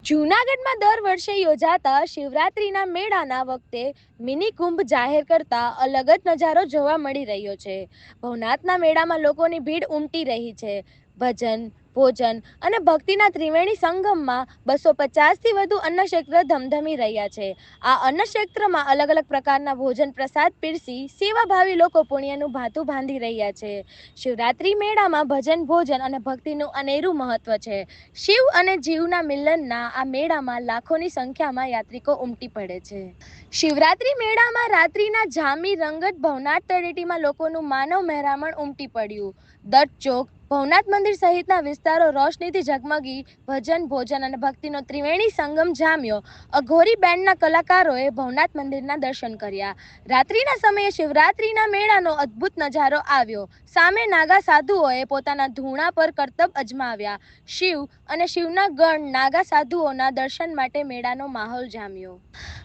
જૂનાગઢમાં દર વર્ષે યોજાતા શિવરાત્રીના મેળાના વખતે મિની કુંભ જાહેર કરતા અલગ જ નજારો જોવા મળી રહ્યો છે. ભવનાથના મેળામાં લોકોની ભીડ ઉમટી રહી છે. ભજન, ભોજન અને ભક્તિના ત્રિવેણી સંગમમાં 250થી વધુ અન્નક્ષેત્ર ધમધમી રહ્યા છે. આ અન્નક્ષેત્રમાં અલગ અલગ પ્રકારના ભોજન પ્રસાદ પીરસી સેવાભાવી લોકો પુણ્યનું ભાથું બાંધી રહ્યા છે. શિવરાત્રી મેળામાં ભજન, ભોજન અને ભક્તિનું અનેરું મહત્વ છે. શિવ અને જીવના મિલનના આ મેળામાં લાખોની સંખ્યામાં યાત્રિકો ઉમટી પડે છે. શિવરાત્રી મેળામાં રાત્રિના જામી રંગત ભવનાથ તળેટીમાં લોકોનું માનવ મહેરામણ ઉમટી પડ્યું. દત્ત ચોક, ભવનાથ મંદિર સહિતના વિસ્તારો રોશનીથી ઝગમગી ભજન, ભોજન અને ભક્તિનો ત્રિવેણી સંગમ જામ્યો. અઘોરી બેન્ડના કલાકારોએ ભવનાથ મંદિરના દર્શન કર્યા. રાત્રિના સમયે શિવરાત્રીના મેળાનો અદ્ભુત નજારો આવ્યો. સામે નાગા સાધુઓએ પોતાના ધૂણા પર કરતબ અજમાવ્યા. શિવ અને શિવના ગણ નાગા સાધુઓના દર્શન માટે મેળાનો માહોલ જામ્યો.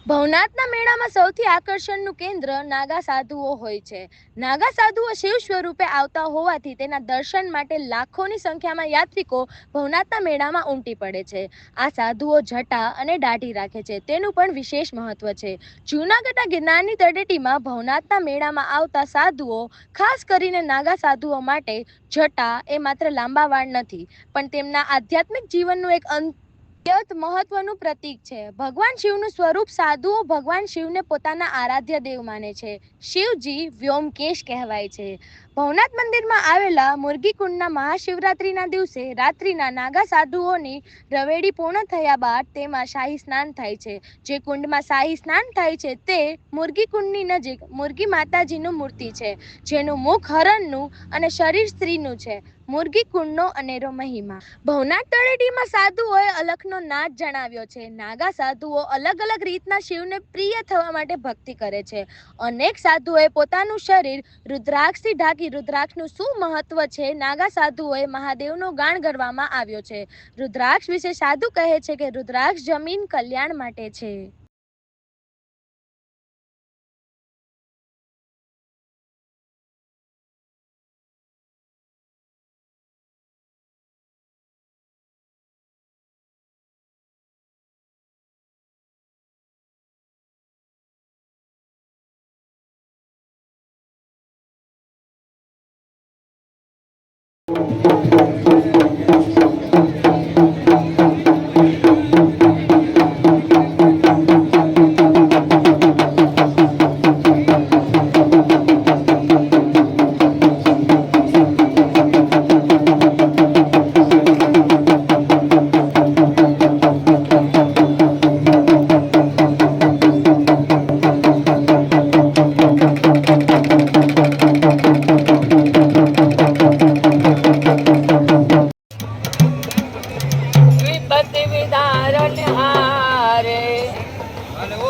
ભવનાથના મેળામાં સૌથી આકર્ષણનું કેન્દ્ર નાગા સાધુઓ હોય છે. નાગા સાધુઓ શિવ સ્વરૂપે આવતા હોવાથી તેના દર્શન માટે લાખોની સંખ્યામાં યાત્રિકો ભવનાથના મેળામાં ઉમટી પડે છે. આ સાધુઓ જટા અને દાઢી રાખે છે, તેનું પણ વિશેષ મહત્વ છે. જૂનાગઢના ગિરનારની તળેટીમાં ભવનાથના મેળામાં આવતા સાધુઓ, ખાસ કરીને નાગા સાધુઓ માટે જટા એ માત્ર લાંબા વાળ નથી, પણ તેમના આધ્યાત્મિક જીવનનું એક અત્યંત મહત્વનું પ્રતીક છે. ભગવાન શિવનું સ્વરૂપ સાધુઓ ભગવાન શિવને પોતાના આરાધ્ય દેવ માને છે. શિવજી વ્યોમકેશ કહેવાય છે. ભવનાથ મંદિરમાં આવેલા મુરગીકુંડના મહાશિવરાત્રિના દિવસે રાત્રિના નાગા સાધુઓની રવેડી પૂર્ણ થયા બાદ તેમાં શાહી સ્નાન થાય છે. જે કુંડમાં શાહી સ્નાન થાય છે તે મુરગીકુંડની નજીક મુરગી માતાજીનું મૂર્તિ છે, જેનું મુખ હરણનું અને શરીર સ્ત્રીનું છે. મુરગીકુંડનો અનેરો મહિમા. ભવનાથ તળેટીમાં સાધુઓએ અલખનો નાદ જણાવ્યો છે. નાગા સાધુઓ અલગ અલગ રીતના શિવને પ્રિય થવા માટે ભક્તિ કરે છે. અનેક સાધુઓએ પોતાનું શરીર રુદ્રાક્ષથી ઢાંકી રુદ્રાક્ષનું શું મહત્વ છે, નાગા સાધુઓએ મહાદેવનો ગાણ ગરવામાં આવ્યો છે. રુદ્રાક્ષ વિશે સાધુ કહે છે કે રુદ્રાક્ષ જમીન કલ્યાણ માટે છે.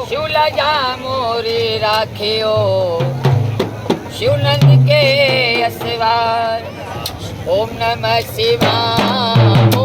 शिवला मोरी राखियो शिवनंद के असवार ओम नमः शिवाय।